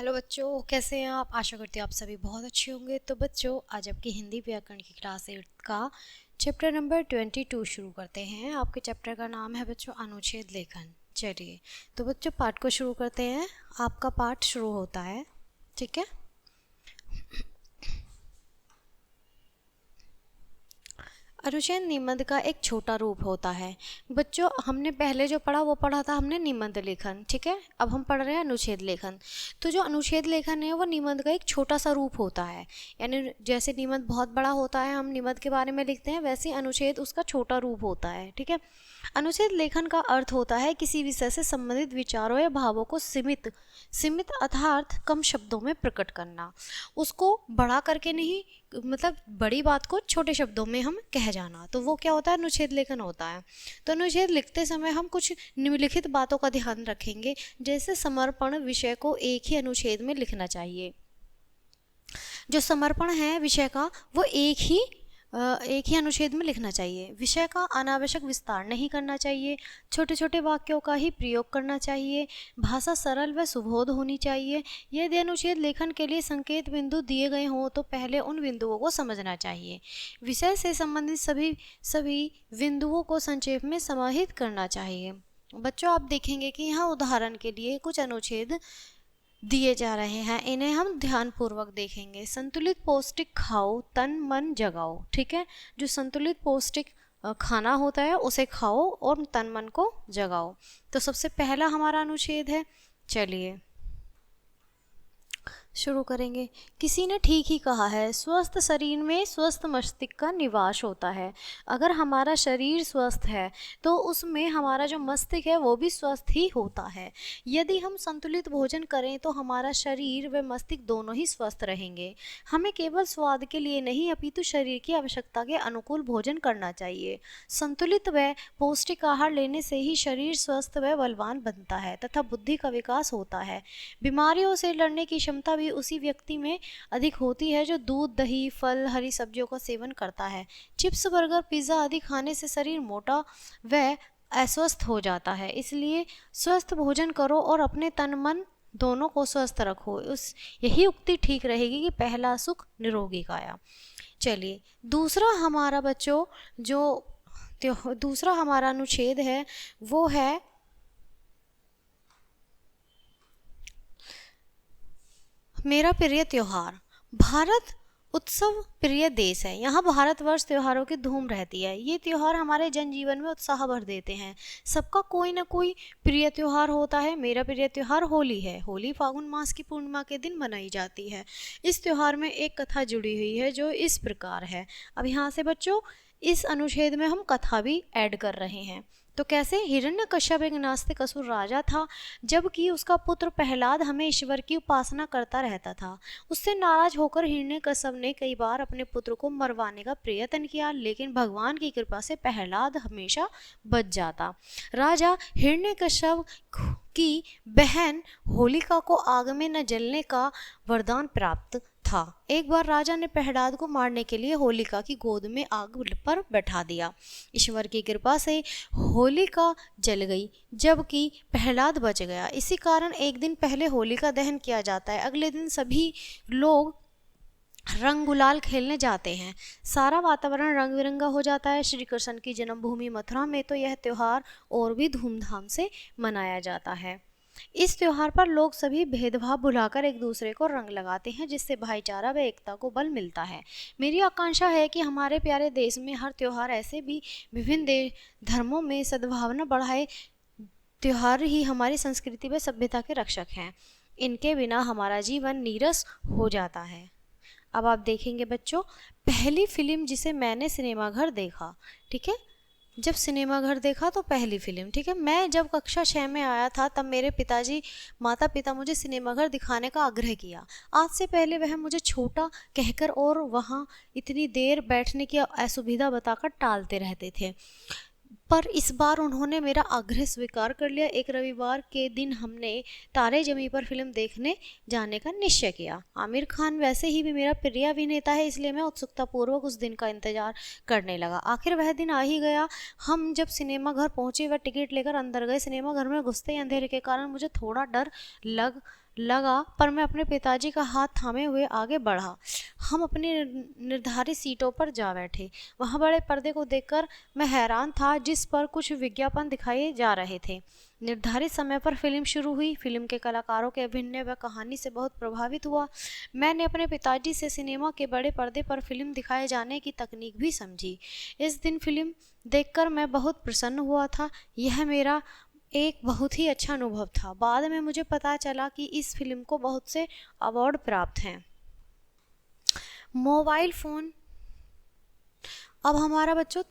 Hello बच्चों, कैसे हैं आप। आशा करती हूँ आप सभी बहुत अच्छे होंगे। तो बच्चों, आज आपकी हिंदी व्याकरण की क्लास 8 का चैप्टर नंबर 22 शुरू करते हैं। आपके चैप्टर का नाम है बच्चों अनुच्छेद लेखन। चलिए तो बच्चों पाठ को शुरू करते हैं। आपका पाठ शुरू होता है, ठीक है। अनुच्छेद निबंध का एक छोटा रूप होता है। बच्चों, हमने पहले जो पढ़ा वो पढ़ा था हमने निबंध लेखन, ठीक है। अब हम पढ़ रहे हैं अनुच्छेद लेखन। तो जो अनुच्छेद लेखन है वो निबंध का एक छोटा सा रूप होता है। यानी जैसे निबंध बहुत बड़ा होता है, हम निबंध के बारे में लिखते हैं, वैसे अनुच्छेद उसका छोटा रूप होता है, ठीक है। अनुच्छेद लेखन का अर्थ होता है किसी विषय से संबंधित विचारों या भावों को सीमित सीमित अर्थात कम शब्दों में प्रकट करना। उसको बड़ा करके नहीं, मतलब बड़ी बात को छोटे शब्दों में हम कह जाना, तो वो क्या होता है, अनुच्छेद लेखन होता है। तो अनुच्छेद लिखते समय हम कुछ निम्नलिखित बातों का ध्यान रखेंगे। जैसे समर्पण विषय को एक ही अनुच्छेद में लिखना चाहिए। जो समर्पण है विषय का वो एक ही अनुच्छेद में लिखना चाहिए। विषय का अनावश्यक विस्तार नहीं करना चाहिए। छोटे छोटे वाक्यों का ही प्रयोग करना चाहिए। भाषा सरल व सुबोध होनी चाहिए। यदि अनुच्छेद लेखन के लिए संकेत बिंदु दिए गए हों तो पहले उन बिंदुओं को समझना चाहिए। विषय से संबंधित सभी सभी बिंदुओं को संक्षेप में समाहित करना चाहिए। बच्चों, आप देखेंगे कि यहाँ उदाहरण के लिए कुछ अनुच्छेद दिए जा रहे हैं, इन्हें हम ध्यानपूर्वक देखेंगे। संतुलित पौष्टिक खाओ, तन मन जगाओ, ठीक है। जो संतुलित पौष्टिक खाना होता है उसे खाओ और तन मन को जगाओ। तो सबसे पहला हमारा अनुच्छेद है। चलिए शुरू करेंगे। किसी ने ठीक ही कहा है, स्वस्थ शरीर में स्वस्थ मस्तिष्क का निवास होता है। अगर हमारा शरीर स्वस्थ है तो उसमें हमारा जो मस्तिष्क है वो भी स्वस्थ ही होता है। यदि हम संतुलित भोजन करें तो हमारा शरीर व मस्तिष्क दोनों ही स्वस्थ रहेंगे। हमें केवल स्वाद के लिए नहीं अपितु शरीर की आवश्यकता के अनुकूल भोजन करना चाहिए। संतुलित व पौष्टिक आहार लेने से ही शरीर स्वस्थ व बलवान बनता है तथा बुद्धि का विकास होता है। बीमारियों से लड़ने की क्षमता भी उसी व्यक्ति में अधिक होती है जो दूध, दही, फल, हरी सब्जियों का सेवन करता है। चिप्स, बर्गर, पिज्ज़ा आदि खाने से शरीर मोटा व अस्वस्थ हो जाता है। इसलिए स्वस्थ भोजन करो और अपने तन मन दोनों को स्वस्थ रखो। यही उक्ति ठीक रहेगी कि पहला सुख निरोगी काया। चलिए दूसरा हमारा बच्चों दूसरा हमारा अनुच्छेद है वो है मेरा प्रिय त्योहार। भारत उत्सव प्रिय देश है। यहाँ भारतवर्ष त्योहारों की धूम रहती है। ये त्योहार हमारे जनजीवन में उत्साह भर देते हैं। सबका कोई ना कोई प्रिय त्योहार होता है। मेरा प्रिय त्योहार होली है। होली फागुन मास की पूर्णिमा के दिन मनाई जाती है। इस त्योहार में एक कथा जुड़ी हुई है जो इस प्रकार है। अब यहाँ से बच्चों इस अनुच्छेद में हम कथा भी ऐड कर रहे हैं। तो कैसे, हिरण्यकश्यप एक नास्तिक असुर राजा था, जबकि उसका पुत्र प्रहलाद हमें ईश्वर की उपासना करता रहता था। उससे नाराज होकर हिरण्यकश्यप ने कई बार अपने पुत्र को मरवाने का प्रयत्न किया, लेकिन भगवान की कृपा से प्रहलाद हमेशा बच जाता। राजा हिरण्यकश्यप की बहन होलिका को आग में न जलने का वरदान प्राप्त था। एक बार राजा ने प्रहलाद को मारने के लिए होलिका की गोद में आग पर बैठा दिया। ईश्वर की कृपा से होलिका जल गई, जबकि प्रहलाद बच गया। इसी कारण एक दिन पहले होलिका दहन किया जाता है। अगले दिन सभी लोग रंग गुलाल खेलने जाते हैं। सारा वातावरण रंग बिरंगा हो जाता है। श्री कृष्ण की जन्मभूमि मथुरा में तो यह त्योहार और भी धूमधाम से मनाया जाता है। इस त्योहार पर लोग सभी भेदभाव भुलाकर एक दूसरे को रंग लगाते हैं, जिससे भाईचारा व एकता को बल मिलता है। मेरी आकांक्षा है कि हमारे प्यारे देश में हर त्योहार ऐसे भी विभिन्न धर्मों में सद्भावना बढ़ाए। त्योहार ही हमारी संस्कृति व सभ्यता के रक्षक हैं। इनके बिना हमारा जीवन नीरस हो जाता है। अब आप देखेंगे बच्चों, पहली फिल्म जिसे मैंने सिनेमाघर देखा, ठीक है। जब सिनेमाघर देखा तो पहली फिल्म, ठीक है। मैं जब कक्षा 6 में आया था तब मेरे माता पिता मुझे सिनेमाघर दिखाने का आग्रह किया। आज से पहले वह मुझे छोटा कहकर और वहाँ इतनी देर बैठने की असुविधा बताकर टालते रहते थे, पर इस बार उन्होंने मेरा आग्रह स्वीकार कर लिया। एक रविवार के दिन हमने तारे जमी पर फिल्म देखने जाने का निश्चय किया। आमिर खान वैसे ही भी मेरा प्रिय अभिनेता है, इसलिए मैं उत्सुकतापूर्वक उस दिन का इंतजार करने लगा। आखिर वह दिन आ ही गया। हम जब सिनेमा घर पहुंचे व टिकट लेकर अंदर गए, सिनेमा घर में घुसते ही अंधेरे के कारण मुझे थोड़ा डर लगा, पर मैं अपने पिताजी का हाथ थामे हुए आगे बढ़ा। हम अपनी निर्धारित सीटों पर जा बैठे। वहाँ बड़े पर्दे को देखकर मैं हैरान था, जिस पर कुछ विज्ञापन दिखाए जा रहे थे। निर्धारित समय पर फिल्म शुरू हुई। फिल्म के कलाकारों के अभिनय व कहानी से बहुत प्रभावित हुआ। मैंने अपने पिताजी से सिनेमा के बड़े पर्दे पर फिल्म दिखाए जाने की तकनीक भी समझी। इस दिन फिल्म देखकर मैं बहुत प्रसन्न हुआ था। यह मेरा एक बहुत ही अच्छा अनुभव था। बाद में मुझे पता चला कि इस फिल्म को बहुत से अवार्ड प्राप्त हैं। Mobile phone. अब हमारा बच्चों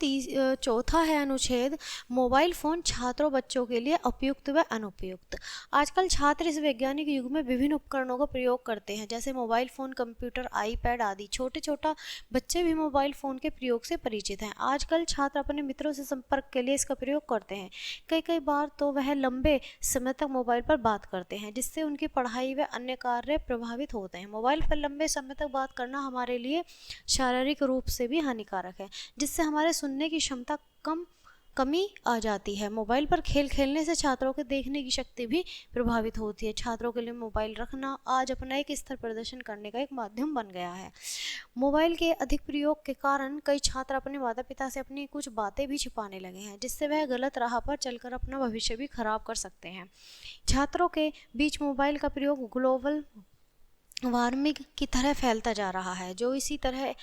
चौथा है अनुच्छेद, मोबाइल फ़ोन छात्रों बच्चों के लिए उपयुक्त व अनुपयुक्त। आजकल छात्र इस वैज्ञानिक युग में विभिन्न उपकरणों का प्रयोग करते हैं, जैसे मोबाइल फ़ोन, कंप्यूटर, आईपैड आदि। छोटा बच्चे भी मोबाइल फ़ोन के प्रयोग से परिचित हैं। आजकल छात्र अपने मित्रों से संपर्क के लिए इसका प्रयोग करते हैं। कई बार तो वह लंबे समय तक मोबाइल पर बात करते हैं, जिससे उनकी पढ़ाई व अन्य कार्य प्रभावित होते हैं। मोबाइल पर लंबे समय तक बात करना हमारे लिए शारीरिक रूप से भी हानिकारक है, जिससे हमारे सुनने की क्षमता कमी आ जाती है। मोबाइल पर खेल खेलने से छात्रों के देखने की शक्ति भी प्रभावित होती है। छात्रों के लिए मोबाइल रखना आज अपना एक स्तर प्रदर्शन करने का एक माध्यम बन गया है। मोबाइल के अधिक प्रयोग के कारण कई छात्र अपने माता पिता से अपनी कुछ बातें भी छिपाने लगे हैं, जिससे वह गलत राह पर चलकर अपना भविष्य भी खराब कर सकते हैं। छात्रों के बीच मोबाइल का प्रयोग ग्लोबल वार्मिंग की तरह फैलता जा रहा है, जो इसी तरह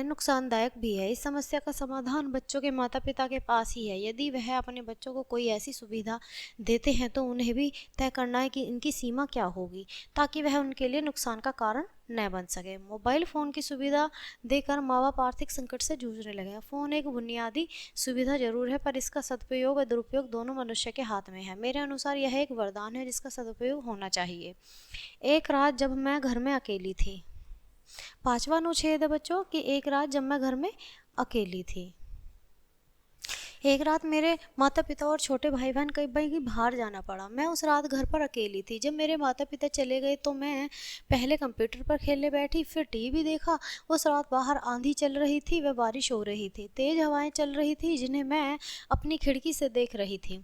नुकसानदायक भी है। इस समस्या का समाधान बच्चों के माता पिता के पास ही है। यदि वह अपने बच्चों को कोई ऐसी सुविधा देते हैं, तो उन्हें भी तय करना है कि इनकी सीमा क्या होगी, ताकि वह उनके लिए नुकसान का कारण न बन सके। मोबाइल फ़ोन की सुविधा देकर माँ बाप आर्थिक संकट से जूझने लगे हैं। फ़ोन एक बुनियादी सुविधा जरूर है, पर इसका सदुपयोग और दुरुपयोग दोनों मनुष्य के हाथ में है। मेरे अनुसार यह एक वरदान है, जिसका सदुपयोग होना चाहिए। एक रात जब मैं घर में अकेली थी। पांचवा अनुच्छेद है बच्चों कि एक रात जब मैं घर में अकेली थी। एक रात मेरे माता पिता और छोटे भाई बहन कहीं बाहर जाना पड़ा। मैं उस रात घर पर अकेली थी। जब मेरे माता पिता चले गए तो मैं पहले कंप्यूटर पर खेलने बैठी, फिर टीवी देखा। उस रात बाहर आंधी चल रही थी व बारिश हो रही थी। तेज हवाएं चल रही थी, जिन्हें मैं अपनी खिड़की से देख रही थी।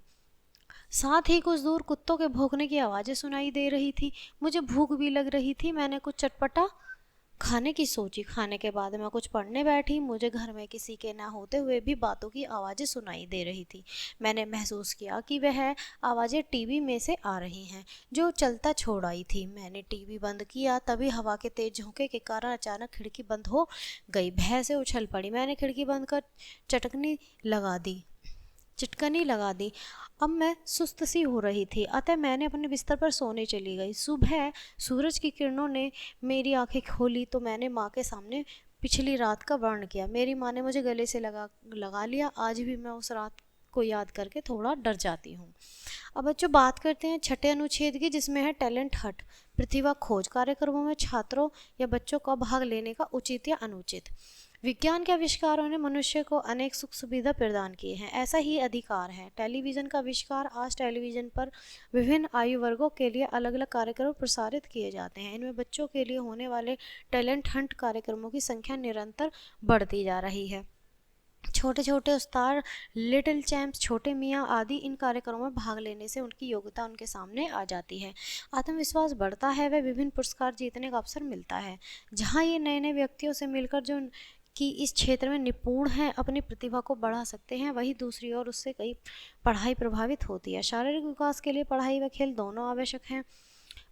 साथ ही कुछ दूर कुत्तों के भौंकने की आवाज़ें सुनाई दे रही थी। मुझे भूख भी लग रही थी। मैंने कुछ चटपटा खाने की सोची। खाने के बाद मैं कुछ पढ़ने बैठी। मुझे घर में किसी के ना होते हुए भी बातों की आवाज़ें सुनाई दे रही थी। मैंने महसूस किया कि वह आवाज़ें टीवी में से आ रही हैं, जो चलता छोड़ आई थी। मैंने टीवी बंद किया, तभी हवा के तेज झोंके के कारण अचानक खिड़की बंद हो गई। भय से उछल पड़ी। मैंने खिड़की बंद कर चिटकनी लगा दी। अब मैं सुस्त सी हो रही थी, अतः मैंने अपने बिस्तर पर सोने चली गई। सुबह सूरज की किरणों ने मेरी आंखें खोली तो मैंने माँ के सामने पिछली रात का वर्णन किया। मेरी माँ ने मुझे गले से लगा लिया। आज भी मैं उस रात को याद करके थोड़ा डर जाती हूँ। अब बच्चों बात करते हैं छठे अनुच्छेद की, जिसमें है टैलेंट हट, प्रतिभा खोज। कार्यक्रमों में छात्रों या बच्चों का भाग लेने का उचित या अनुचित। विज्ञान के आविष्कारों ने मनुष्य को अनेक सुख सुविधा प्रदान किए हैं, ऐसा ही अधिकार है। टेलीविज़न का आविष्कार। आज टेलीविज़न पर विभिन्न आयु वर्गों के लिए अलग अलग कार्यक्रम प्रसारित किए जाते हैं। इनमें बच्चों के लिए होने वाले टैलेंट हंट कार्यक्रमों की संख्या निरंतर बढ़ती जा रही है। छोटे छोटे उस्ताद, लिटिल चैम्प्स, छोटे मियाँ आदि इन कार्यक्रमों में भाग लेने से उनकी योग्यता उनके सामने आ जाती है। आत्मविश्वास बढ़ता है व विभिन्न पुरस्कार जीतने का अवसर मिलता है। जहाँ ये नए नए व्यक्तियों से मिलकर जो कि इस क्षेत्र में निपुण हैं अपनी प्रतिभा को बढ़ा सकते हैं, वहीं दूसरी ओर उससे कई पढ़ाई प्रभावित होती है। शारीरिक विकास के लिए पढ़ाई व खेल दोनों आवश्यक हैं,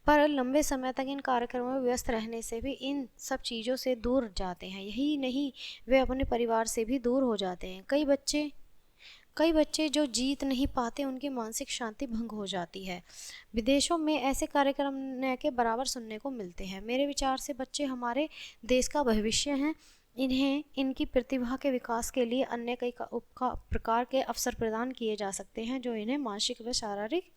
पर लंबे समय तक इन कार्यक्रमों में व्यस्त रहने से भी इन सब चीज़ों से दूर जाते हैं। यही नहीं, वे अपने परिवार से भी दूर हो जाते हैं। कई बच्चे जो जीत नहीं पाते, उनकी मानसिक शांति भंग हो जाती है। विदेशों में ऐसे कार्यक्रम न के बराबर सुनने को मिलते हैं। मेरे विचार से बच्चे हमारे देश का भविष्य हैं। इन्हें इनकी प्रतिभा के विकास के लिए अन्य कई प्रकार के अवसर प्रदान किए जा सकते हैं, जो इन्हें मानसिक व शारीरिक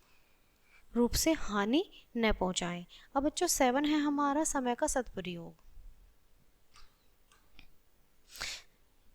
रूप से हानि न पहुंचाएं। अब बच्चों 7 है हमारा समय का सदुपयोग।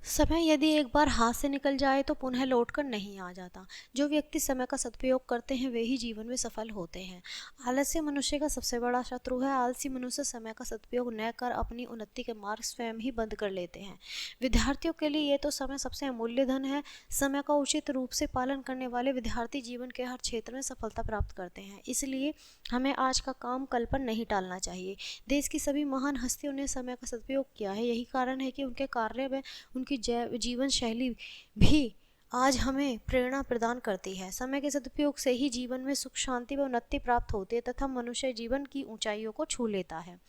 समय यदि एक बार हाथ से निकल जाए तो पुनः लौटकर नहीं आ जाता। जो व्यक्ति समय का सदुपयोग करते हैं वे ही जीवन में सफल होते हैं। आलस्य मनुष्य का सबसे बड़ा शत्रु है। आलसी मनुष्य समय का सदुपयोग न कर अपनी उन्नति के मार्ग स्वयं ही बंद कर लेते हैं। विद्यार्थियों के लिए ये तो समय सबसे अमूल्य धन है। समय का उचित रूप से पालन करने वाले विद्यार्थी जीवन के हर क्षेत्र में सफलता प्राप्त करते हैं। इसलिए हमें आज का काम कल पर नहीं टालना चाहिए। देश की सभी महान हस्तियों ने समय का सदुपयोग किया है। यही कारण है कि उनके कार्य में उनकी जीवन शैली भी आज हमें प्रेरणा प्रदान करती है। समय के सदुपयोग से ही जीवन में सुख, शांति व उन्नति प्राप्त होती है तथा मनुष्य जीवन की ऊंचाइयों को छू लेता है।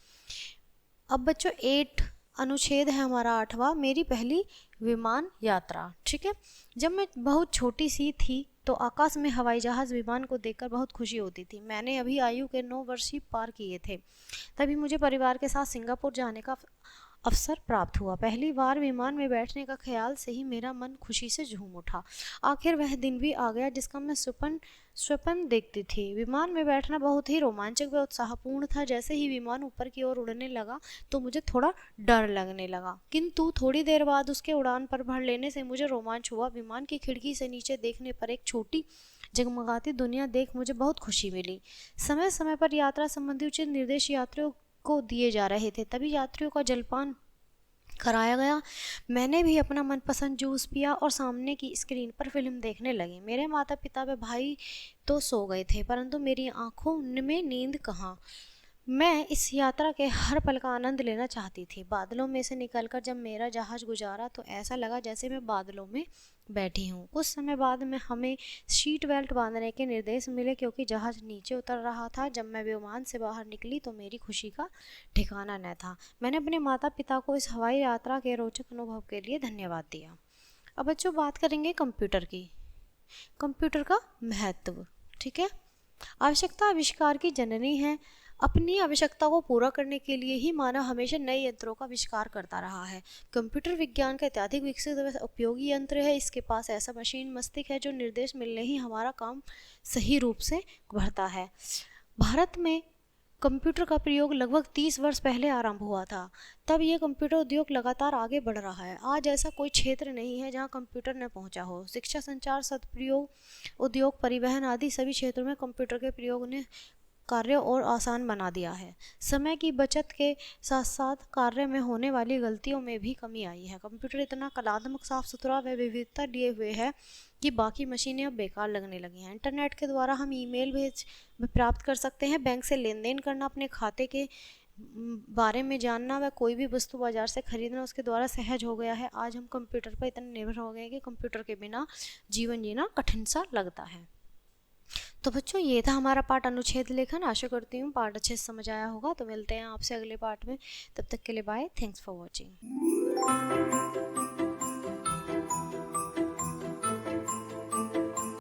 अब बच्चों 8 अनुच्छेद है हमारा 8वां, मेरी पहली विमान यात्रा। ठीक है, जब मैं बहुत छोटी सी थी तो आकाश में हवाई जहाज विमान को देखकर बहुत खुशी होती थी। मैंने अभी आयु के 9 वर्ष ही पार किए थे। तभी मुझे परिवार के साथ सिंगापुर जाने का अवसर प्राप्त हुआ। पहली बार विमान में बैठने का ख्याल से ही मेरा मन खुशी से झूम उठा। आखिर वह दिन भी आ गया जिसका मैं स्वप्न देखती थी। विमान में बैठना बहुत ही रोमांचक व उत्साहपूर्ण था। जैसे ही विमान ऊपर की ओर उड़ने लगा तो मुझे थोड़ा डर लगने लगा, किंतु थोड़ी देर बाद उसके उड़ान पर भर लेने से मुझे रोमांच हुआ। विमान की खिड़की से नीचे देखने पर एक छोटी जगमगाती दुनिया देख मुझे बहुत खुशी मिली। समय समय पर यात्रा संबंधी उचित निर्देश यात्रियों को दिए जा रहे थे। तभी यात्रियों का जलपान कराया गया। मैंने भी अपना मनपसंद जूस पिया और सामने की स्क्रीन पर फिल्म देखने लगी। मेरे माता पिता व भाई तो सो गए थे, परंतु मेरी आंखों में नींद कहाँ। मैं इस यात्रा के हर पल का आनंद लेना चाहती थी। बादलों में से निकलकर जब मेरा जहाज गुजारा तो ऐसा लगा जैसे मैं बादलों में बैठी हूँ। कुछ समय बाद में हमें सीट बेल्ट बांधने के निर्देश मिले क्योंकि जहाज नीचे उतर रहा था। जब मैं विमान से बाहर निकली तो मेरी खुशी का ठिकाना न था। मैंने अपने माता पिता को इस हवाई यात्रा के रोचक अनुभव के लिए धन्यवाद दिया। अब बच्चों बात करेंगे कंप्यूटर की। कंप्यूटर का महत्व। ठीक है, आवश्यकता आविष्कार की जननी है। अपनी आवश्यकता को पूरा करने के लिए ही मानव हमेशा नए यंत्रों का आविष्कार करता रहा है। कंप्यूटर विज्ञान का अत्यधिक विकसित व उपयोगी यंत्र है। इसके पास ऐसा मशीन मस्तिष्क है जो निर्देश मिलने ही हमारा काम सही रूप से बढ़ता है। भारत में कंप्यूटर का प्रयोग लगभग 30 वर्ष पहले आरंभ हुआ था। तब ये कंप्यूटर उद्योग लगातार आगे बढ़ रहा है। आज ऐसा कोई क्षेत्र नहीं है जहां कंप्यूटर न पहुंचा हो। शिक्षा, संचार, सदुपयोग, उद्योग, परिवहन आदि सभी क्षेत्रों में कंप्यूटर के प्रयोग ने कार्य और आसान बना दिया है। समय की बचत के साथ साथ कार्य में होने वाली गलतियों में भी कमी आई है। कंप्यूटर इतना कलात्मक, साफ सुथरा व विविधता लिए हुए है कि बाकी मशीनें अब बेकार लगने लगी हैं। इंटरनेट के द्वारा हम ईमेल प्राप्त कर सकते हैं, बैंक से लेन देन करना, अपने खाते के बारे में जानना व कोई भी वस्तु बाजार से खरीदना उसके द्वारा सहज हो गया है। आज हम कंप्यूटर पर इतने निर्भर हो गए हैं कि कंप्यूटर के बिना जीवन जीना कठिन सा लगता है। तो बच्चों ये था हमारा पाठ अनुच्छेद लेखन। आशा करती हूँ पाठ अच्छे से समझ आया होगा। तो मिलते हैं आपसे अगले पाठ में। तब तक के लिए बाय। Thanks for watching.